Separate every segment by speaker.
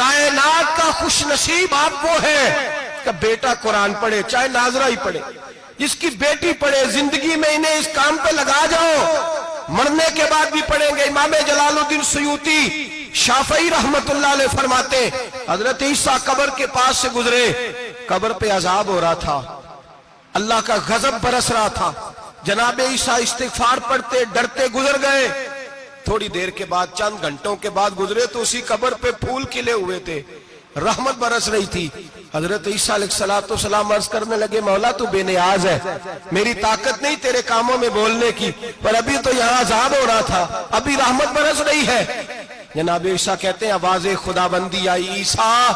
Speaker 1: कायनात का खुश नसीब आप वो है कि बेटा कुरान पढ़े, चाहे नाजरा ही पढ़े, जिसकी बेटी पढ़े। जिंदगी में इन्हें इस काम पे लगा जाओ, मरने के बाद भी पढ़ेंगे। इमाम जलालुद्दीन सुयूती शाफई रहमतुल्लाह अलैह फरमाते, हजरत ईसा कब्र के पास से गुजरे, कब्र पे अजाब हो रहा था, अल्लाह का गजब बरस रहा था। जनाब ईसा इस्तिगफार पढ़ते डरते गुजर गए। थोड़ी देर के बाद, चंद घंटों के बाद गुजरे तो उसी कब्र पे फूल खिले हुए थे, रहमत बरस रही थी। हजरत ईसा अलैहिस्सलाम अर्ज करने लगे, मौला तू बेनियाज है, मेरी ताकत नहीं तेरे कामों में बोलने की, पर अभी तो यहाँ अजाब हो रहा था, अभी रहमत बरस रही है। जनाब ईसा कहते हैं आवाज़े खुदाबंदी आई, ईसा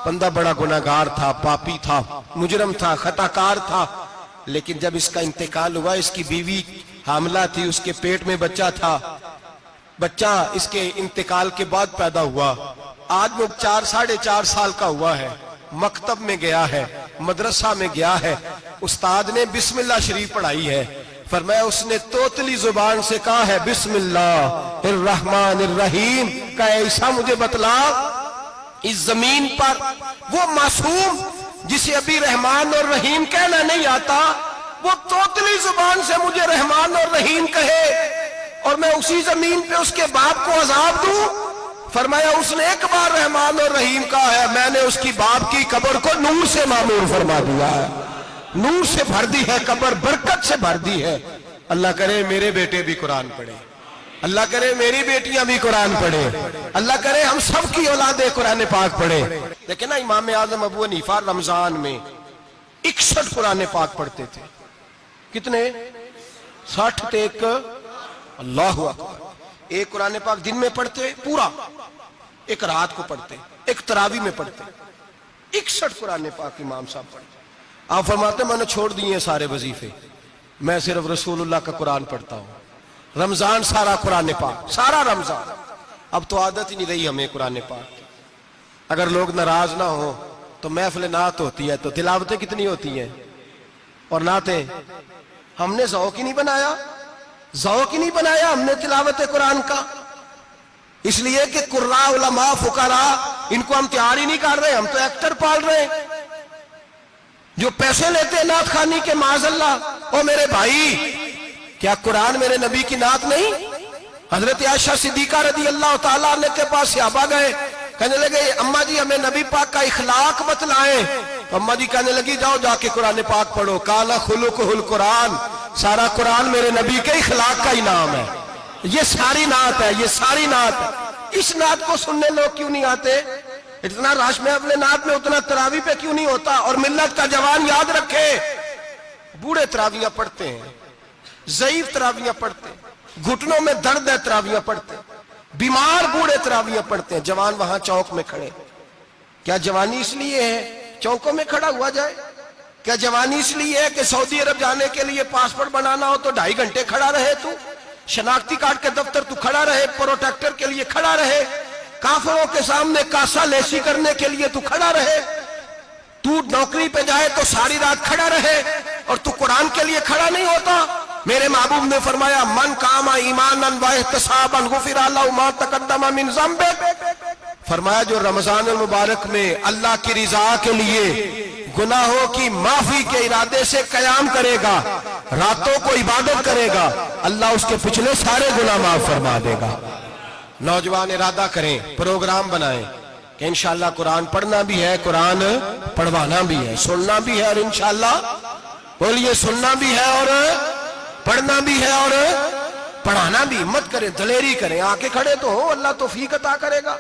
Speaker 1: बंदा बड़ा गुनाहगार था, पापी था, मुजरम था, खताकार था, लेकिन जब इसका इंतकाल हुआ, इसकी बीवी हामला थी, उसके पेट में बच्चा था, बच्चा इसके इंतकाल के बाद पैदा हुआ। आज वो 4-4.5 साल का हुआ है, मकतब में गया है, मदरसा में गया है, उस्ताद ने बिस्मिल्लाह शरीफ पढ़ाई है, फरमाया उसने तोतली जुबान से कहा है बिस्मिल्लाहिर्रहमानिर्रहीम का, ऐसा मुझे बतला इस जमीन पर वो मासूम जिसे अभी रहमान और रहीम कहना नहीं आता, वो तोतली जुबान से मुझे रहमान और रहीम कहे और मैं उसी जमीन पे उसके बाप को अजाब दूं। फरमाया उसने एक बार रहमान और रहीम कहा है, मैंने उसकी बाप की कब्र को नूर से मामूर फरमा दिया है, नूर से भर दी है कब्र, बरकत से भर दी है। अल्लाह करे मेरे बेटे भी कुरान पढ़े, अल्लाह करे मेरी बेटियां भी कुरान पढ़े, अल्लाह करे हम सब की औलादे कुरान पाक पढ़े। लेकिन ना इमाम आजम अबू हनीफा रमजान में 61 कुरान पाक पढ़ते थे। कितने? 60 थे एक, अल्लाह अकबर। एक कुरान पाक दिन में पढ़ते पूरा, एक रात को पढ़ते, एक तरावी में पढ़ते। 61 कुरान पाक इमाम साहब पढ़ते। आप फरमाते मैंने छोड़ दिए सारे वजीफे, मैं सिर्फ रसूलुल्लाह का कुरान पढ़ता हूँ। रमजान सारा कुरान पाक, सारा रमजान। अब तो आदत ही नहीं रही हमें कुरान पाक। अगर लोग नाराज ना हो तो महफिल नात होती है, तो तिलावतें कितनी होती हैं, और नातें हमने ज़ौक़ ही नहीं बनाया, ज़ौक़ ही नहीं बनाया हमने तिलावत कुरान का। इसलिए कि कुर्रा उलमा फुकरा इनको हम तैयार ही नहीं कर रहे, हम तो एक्टर पाल रहे हैं जो पैसे लेते हैं नात खानी के, माज़अल्लाह। ओ मेरे भाई, क्या कुरान मेरे नबी की नात नहीं? हजरत आयशा सिद्दीका रज़ी अल्लाह ताला अन्हा के पास सहाबा गए, कहने लगे अम्मा जी हमें नबी पाक का इखलाक बतलाएं। तो अम्मा जी कहने लगी जाओ जाके कुरान पाक पढ़ो, काला खुलुकुहुल कुरान, सारा कुरान मेरे नबी के इखलाक का ही नाम है। ये सारी नात है, ये सारी नात है। इस नात को सुनने लोग क्यों नहीं आते? इतना राश में अपने नात में, उतना तरावी पे क्यों नहीं होता? और मिल्लत का जवान याद रखे, बूढ़े तरावियां पढ़ते हैं, ज़ईफ तरावियां पढ़ते हैं, घुटनों में दर्द है तरावियां पढ़ते हैं, बीमार बूढ़े तरावियां पढ़ते हैं, जवान वहां चौक में खड़े। क्या जवानी इसलिए है चौकों में खड़ा हुआ जाए? क्या जवानी इसलिए है कि सऊदी अरब जाने के लिए पासपोर्ट बनाना हो तो 2.5 घंटे खड़ा रहे तू, शनाख्ती कार्ड के दफ्तर तू खड़ा रहे, प्रोटेक्टर के लिए खड़ा रहे, काफिरों के सामने कासा लेसी करने के लिए तू खड़ा रहे, तू नौकरी पे जाए तो सारी रात खड़ा रहे, और तू कुरान के लिए खड़ा नहीं होता? मेरे महबूब ने फरमाया मन कामा ईमानन व इहतिसाबन गुफिरा लहु मा तक़द्दम मिन ज़ंबि। फरमाया जो रमजान मुबारक में अल्लाह की रिजा के लिए गुनाहों की माफी के इरादे से कयाम करेगा, रातों को इबादत करेगा, अल्लाह उसके पिछले सारे गुनाह माफ फरमा देगा। नौजवान इरादा करें, प्रोग्राम बनाएं कि इंशाअल्लाह कुरान पढ़ना भी है, कुरान पढ़वाना भी है, सुनना भी है, और इंशाअल्लाह बोलिए सुनना भी है और पढ़ना भी है और पढ़ाना भी। हिम्मत करें, दलेरी करें, आके खड़े तो हो, अल्लाह तौफीक अता करेगा।